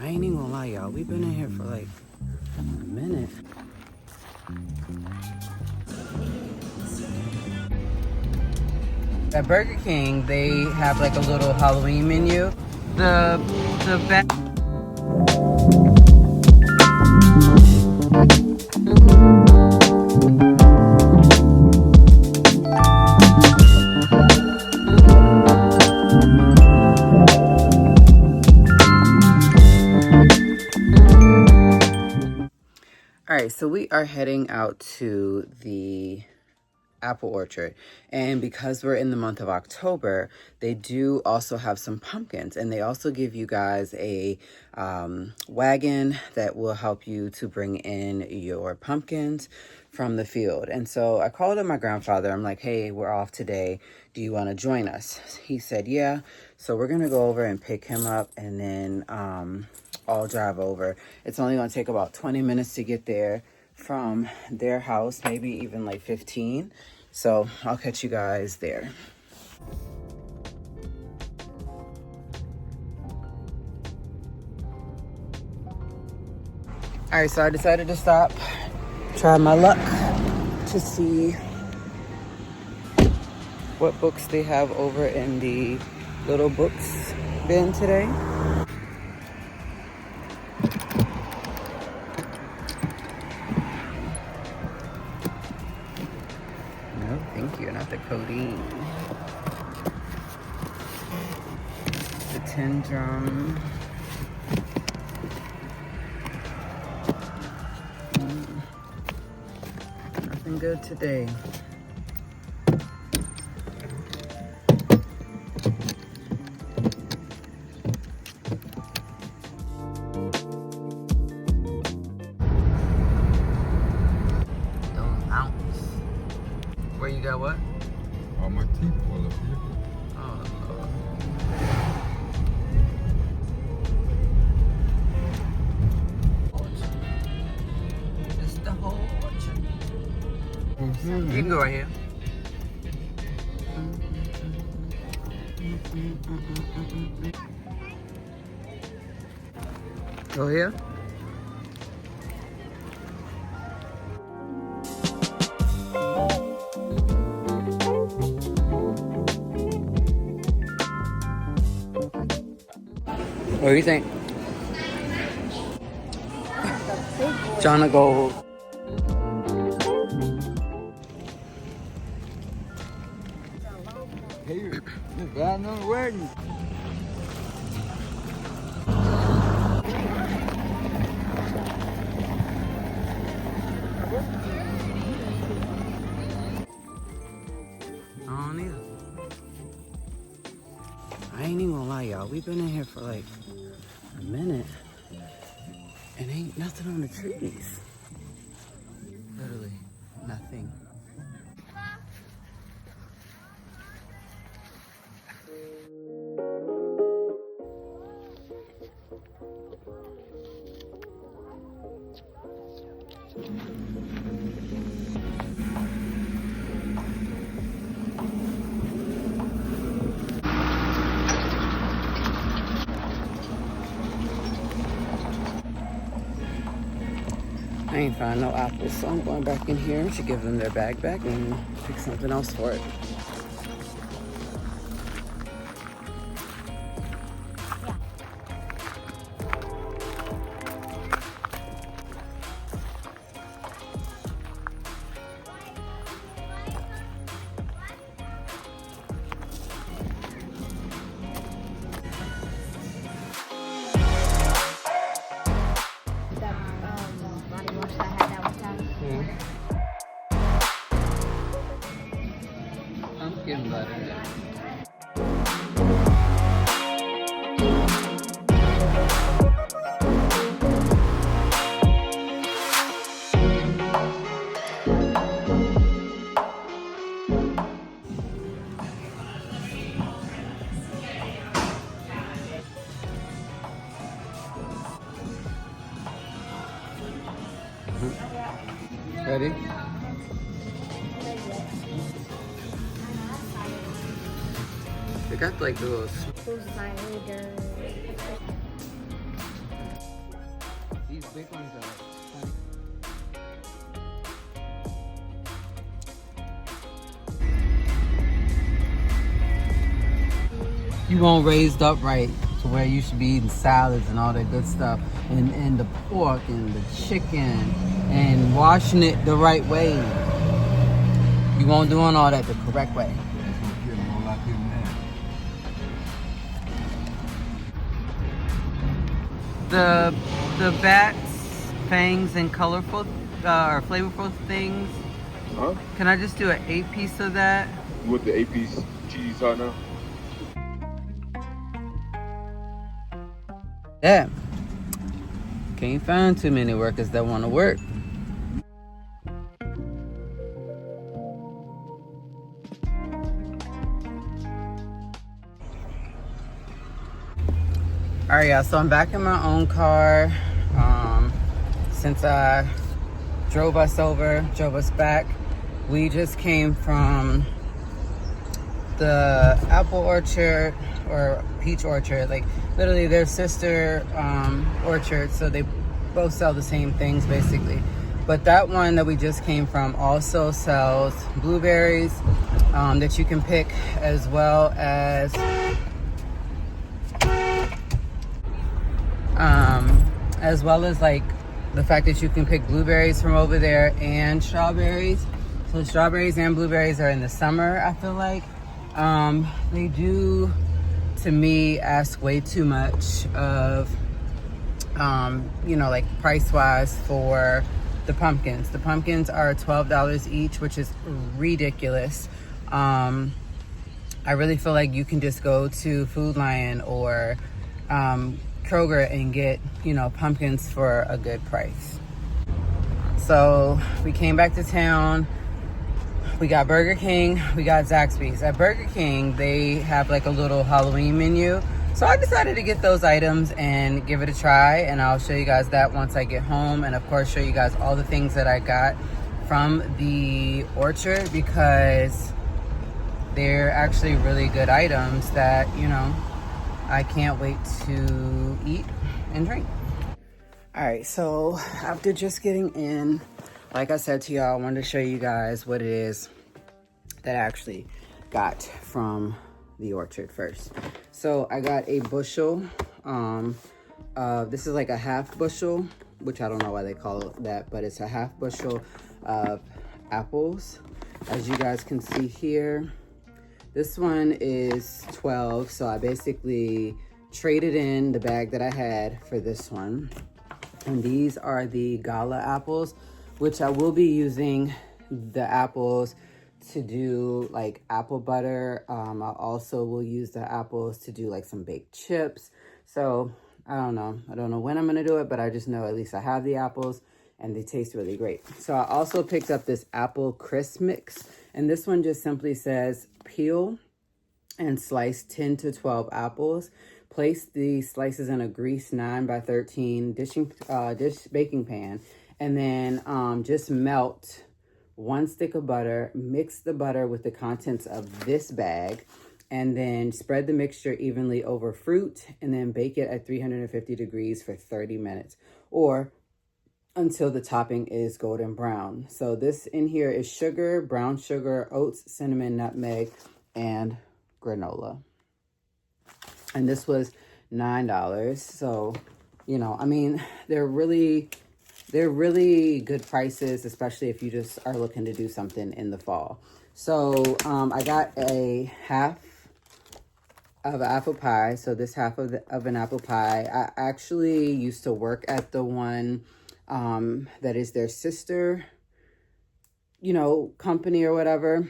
I ain't even gonna lie, y'all. We've been in here for like a minute. At Burger King, they have like a little Halloween menu. The back. All right, so we are heading out to the apple orchard, and because we're in the month of October, they do also have some pumpkins, and they also give you guys a wagon that will help you to bring in your pumpkins from the field. And so I called up my grandfather. I'm like, hey, we're off today, do you want to join us? He said yeah. So we're gonna go over and pick him up, and then I'll drive over. It's only gonna take about 20 minutes to get there from their house, maybe even like 15. So I'll catch you guys there. All right, so I decided to stop, try my luck to see what books they have over in the little books bin today. No, thank you, not the codeine. The tin drum. Nothing good today. Those ounce. Where you got what? All my teeth full of here. Oh, Lord. It's the whole orchard. You can go right here. Go here. What do you think? Jonna Gold. Here, this guy on the wagon. I don't either. I ain't even gonna lie, y'all. We've been in here for like a minute and ain't nothing on the trees. Literally nothing. I ain't find no apples, so I'm going back in here to give them their bag back and pick something else for it. Pumpkin butter. Ready? They got like those. These big ones are 20. You won't raised up right to where you should be eating salads and all that good stuff, and the pork and the chicken and washing it the right way. You won't doing all that the correct way. The bats, fangs, and colorful or flavorful things. Huh? Can I just do an 8-piece of that? You want the 8-piece cheese hot now? Yeah. Can't find too many workers that want to work. All right, y'all. So I'm back in my own car. Since I drove us back, we just came from the apple orchard or peach orchard, like literally their sister orchard. So they both sell the same things basically. But that one that we just came from also sells blueberries that you can pick, as well as like the fact that you can pick blueberries from over there and strawberries. So strawberries and blueberries are in the summer, I feel like. They do, to me, ask way too much of, you know, like price-wise for the pumpkins. The pumpkins are $12 each, which is ridiculous. I really feel like you can just go to Food Lion or Kroger and get, you know, pumpkins for a good price. So we came back to town. We got Burger King, we got Zaxby's. At Burger King, they have like a little Halloween menu. So I decided to get those items and give it a try, and I'll show you guys that once I get home, and of course show you guys all the things that I got from the orchard, because they're actually really good items that, you know, I can't wait to eat and drink. All right, so after just getting in, like I said to y'all, I wanted to show you guys what it is that I actually got from the orchard first. So I got a bushel. This is like a half bushel, which I don't know why they call it that, but it's a half bushel of apples. As you guys can see here, this one is 12, so I basically traded in the bag that I had for this one. And these are the Gala apples, which I will be using the apples to do like apple butter. I also will use the apples to do like some baked chips. So I don't know when I'm gonna do it, but I just know at least I have the apples and they taste really great. So I also picked up this apple crisp mix, and this one just simply says peel and slice 10 to 12 apples. Place the slices in a greased 9x13 dish baking pan, and then just melt 1 stick of butter. Mix the butter with the contents of this bag, and then spread the mixture evenly over fruit, and then bake it at 350 degrees for 30 minutes or until the topping is golden brown. So this in here is sugar, brown sugar, oats, cinnamon, nutmeg, and granola. And this was $9. So, you know, I mean, they're really good prices, especially if you just are looking to do something in the fall. So I got a half of apple pie. So this half of an apple pie, I actually used to work at the one that is their sister, you know, company or whatever.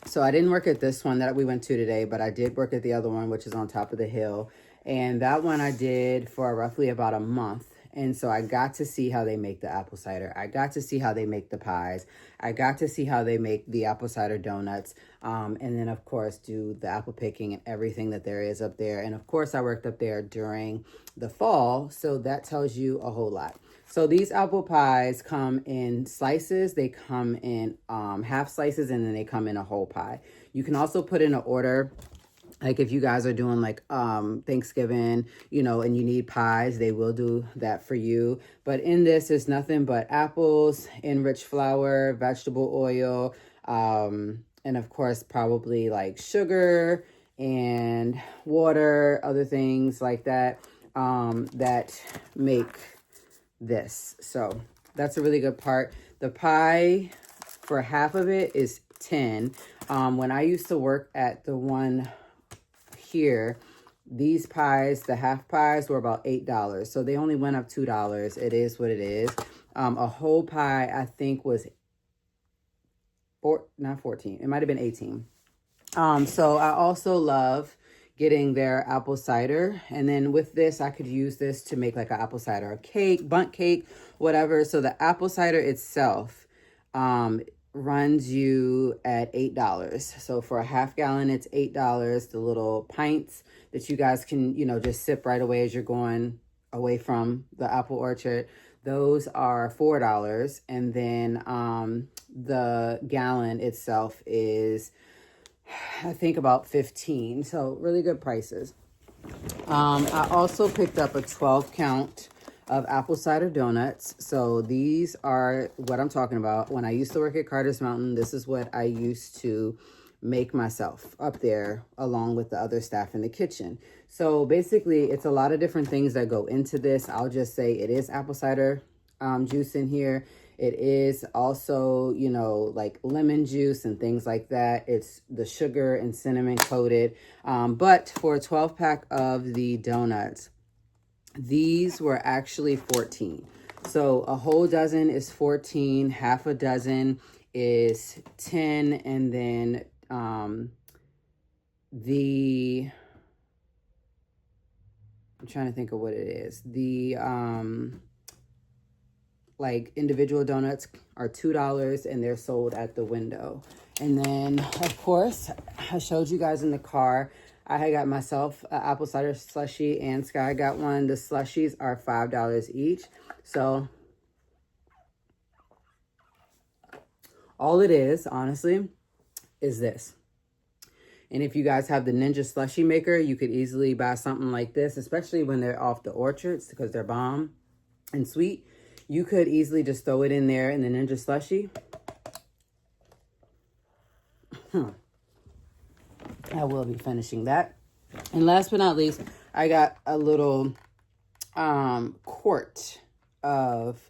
So I didn't work at this one that we went to today, but I did work at the other one, which is on top of the hill. And that one I did for roughly about a month. And so I got to see how they make the apple cider. I got to see how they make the pies. I got to see how they make the apple cider donuts. And then, of course, do the apple picking and everything that there is up there. And, of course, I worked up there during the fall. So that tells you a whole lot. So these apple pies come in slices. They come in half slices, and then they come in a whole pie. You can also put in an order Like if you guys are doing like Thanksgiving, you know, and you need pies, they will do that for you. But in this is nothing but apples, enriched flour, vegetable oil, and of course probably like sugar and water, other things like that that make this. So that's a really good part. The pie for half of it is 10. When I used to work at the one here, these pies, the half pies, were about $8. So they only went up $2. It is what it is. A whole pie, I think, was not 14. It might have been 18. So I also love getting their apple cider. And then with this, I could use this to make like an apple cider cake, bundt cake, whatever. So the apple cider itself runs you at $8. So for a half gallon, it's $8. The little pints that you guys can, you know, just sip right away as you're going away from the apple orchard, those are $4. And then the gallon itself is, I think, about 15. So really good prices. I also picked up a 12 count of apple cider donuts. So these are what I'm talking about. When I used to work at Carter's Mountain, this is what I used to make myself up there along with the other staff in the kitchen. So basically it's a lot of different things that go into this. I'll just say it is apple cider juice in here. It is also, you know, like lemon juice and things like that. It's the sugar and cinnamon coated. But for a 12 pack of the donuts, these were actually 14. So a whole dozen is 14, half a dozen is 10, and then I'm trying to think of what it is. The like individual donuts are $2 and they're sold at the window. And then of course I showed you guys in the car, I had got myself an apple cider slushie and Sky got one. The slushies are $5 each. So all it is, honestly, is this. And if you guys have the Ninja slushie maker, you could easily buy something like this, especially when they're off the orchards because they're bomb and sweet. You could easily just throw it in there in the Ninja slushie. I will be finishing that. And last but not least, I got a little quart of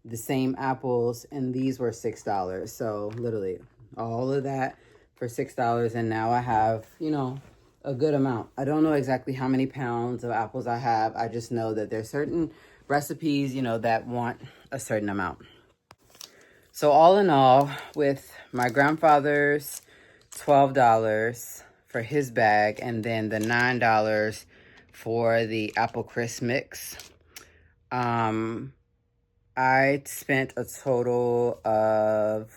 the same apples, and these were $6. So literally all of that for $6. And now I have, you know, a good amount. I don't know exactly how many pounds of apples I have. I just know that there's certain recipes, you know, that want a certain amount. So all in all, with my grandfather's $12 for his bag and then the $9 for the apple crisp mix, I spent a total of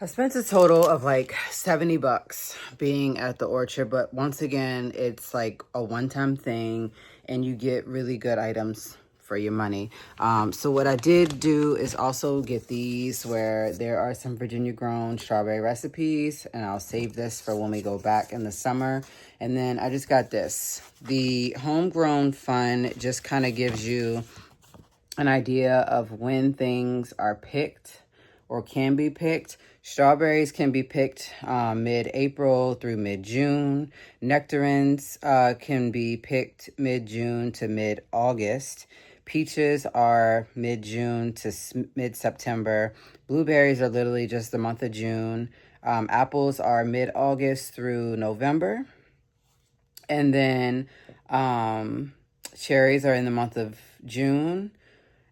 like $70 being at the orchard. But once again, it's like a one-time thing and you get really good items for your money. So what I did do is also get these where there are some Virginia grown strawberry recipes, and I'll save this for when we go back in the summer. And then I just got this. The homegrown fun just kind of gives you an idea of when things are picked or can be picked. Strawberries can be picked mid-April through mid-June. Nectarines can be picked mid-June to mid-August. Peaches are mid-June to mid-September. Blueberries are literally just the month of June. Apples are mid-August through November. And then cherries are in the month of June.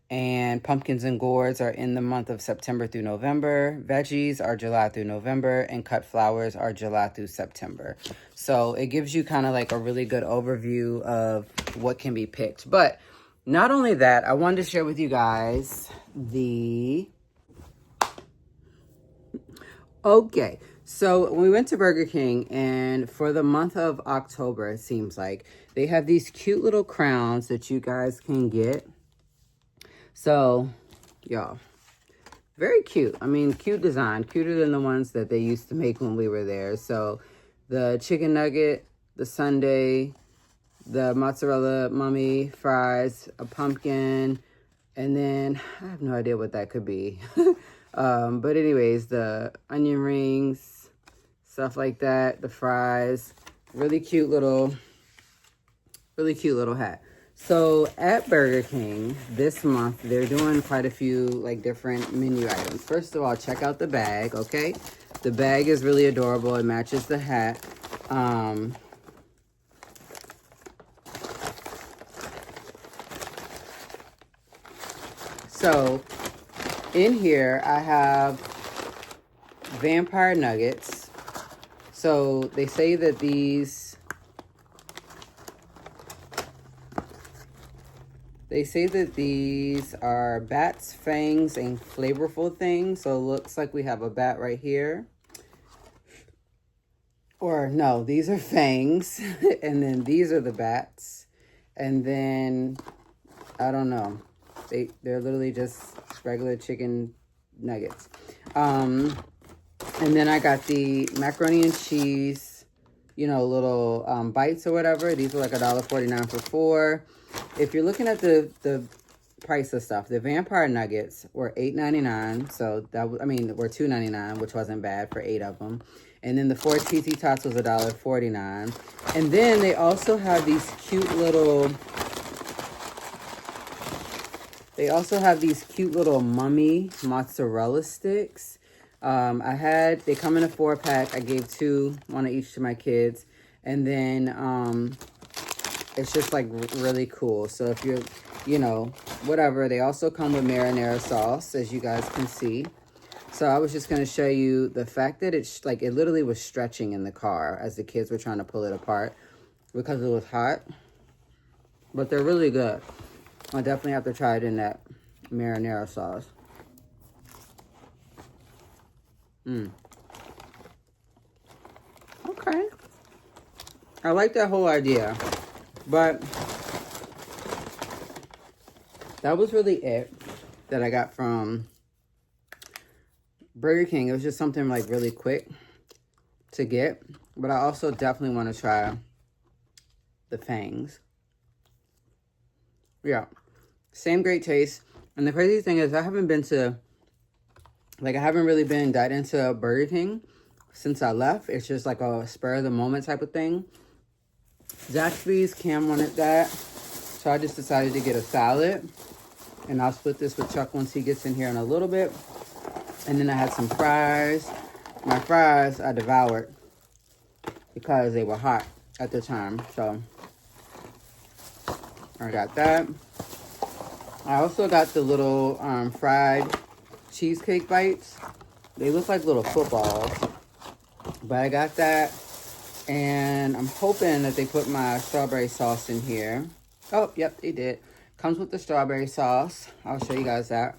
And pumpkins and gourds are in the month of September through November. Veggies are July through November, and cut flowers are July through September. So it gives you kind of like a really good overview of what can be picked. But not only that, I wanted to share with you guys okay. So when we went to Burger King, and for the month of October, it seems like, they have these cute little crowns that you guys can get. So, y'all, very cute. I mean, cute design, cuter than the ones that they used to make when we were there. So the chicken nugget, the sundae, the mozzarella mummy fries, a pumpkin, and then I have no idea what that could be. But anyways, the onion rings, stuff like that, the fries, really cute little hat. So at Burger King this month, they're doing quite a few like different menu items. First of all, check out the bag, okay? The bag is really adorable. It matches the hat. So in here, I have vampire nuggets. So they say that these are bats, fangs, and flavorful things. So it looks like we have a bat right here. Or no, these are fangs. And then these are the bats. And then, I don't know. They're literally just regular chicken nuggets. And then I got the macaroni and cheese, you know, little bites or whatever. These are like $1.49 for 4. If you're looking at the price of stuff, the vampire nuggets were $8.99. So that was, I mean, were $2.99, which wasn't bad for 8 of them. And then the 4 TT Tots was $1.49. And then they also have these cute little mummy mozzarella sticks. They come in a 4-pack. I gave 2, one of each to my kids. And then it's just like really cool. So if you're, you know, whatever, they also come with marinara sauce, as you guys can see. So I was just going to show you the fact that it's like, it literally was stretching in the car as the kids were trying to pull it apart because it was hot. But they're really good. I definitely have to try it in that marinara sauce. Okay. I like that whole idea. But that was really it that I got from Burger King. It was just something like really quick to get. But I also definitely want to try the fangs. Yeah. Same great taste. And the crazy thing is I haven't really been that into Burger King since I left. It's just like a spur of the moment type of thing. Zaxby's, Cam wanted that. So I just decided to get a salad. And I'll split this with Chuck once he gets in here in a little bit. And then I had some fries. My fries I devoured because they were hot at the time. So I got that. I also got the little fried cheesecake bites. They look like little footballs. But I got that. And I'm hoping that they put my strawberry sauce in here. Oh, yep, they did. Comes with the strawberry sauce. I'll show you guys that.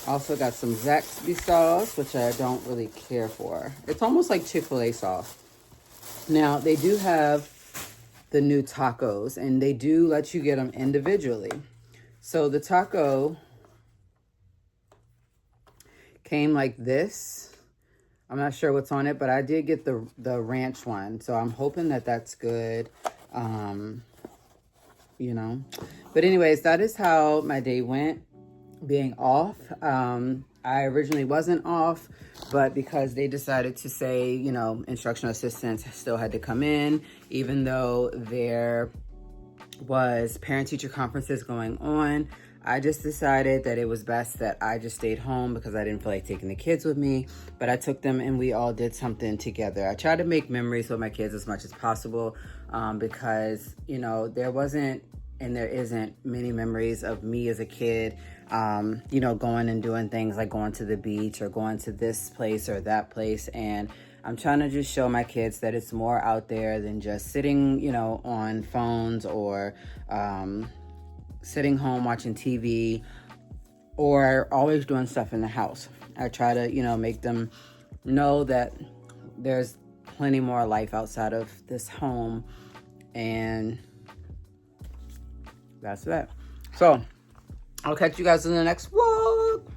Also got some Zaxby sauce, which I don't really care for. It's almost like Chick-fil-A sauce. Now, they do have the new tacos, and they do let you get them individually. So the taco came like this. I'm not sure what's on it, but I did get the ranch one. So I'm hoping that that's good, you know. But anyways, that is how my day went, being off. I originally wasn't off, but because they decided to say, you know, instructional assistants still had to come in, even though there was parent-teacher conferences going on, I just decided that it was best that I just stayed home because I didn't feel like taking the kids with me. But I took them and we all did something together. I tried to make memories with my kids as much as possible because, you know, there wasn't and there isn't many memories of me as a kid, you know, going and doing things like going to the beach or going to this place or that place. And I'm trying to just show my kids that it's more out there than just sitting, you know, on phones or sitting home watching TV or always doing stuff in the house. I try to, you know, make them know that there's plenty more life outside of this home. And that's that. So I'll catch you guys in the next vlog.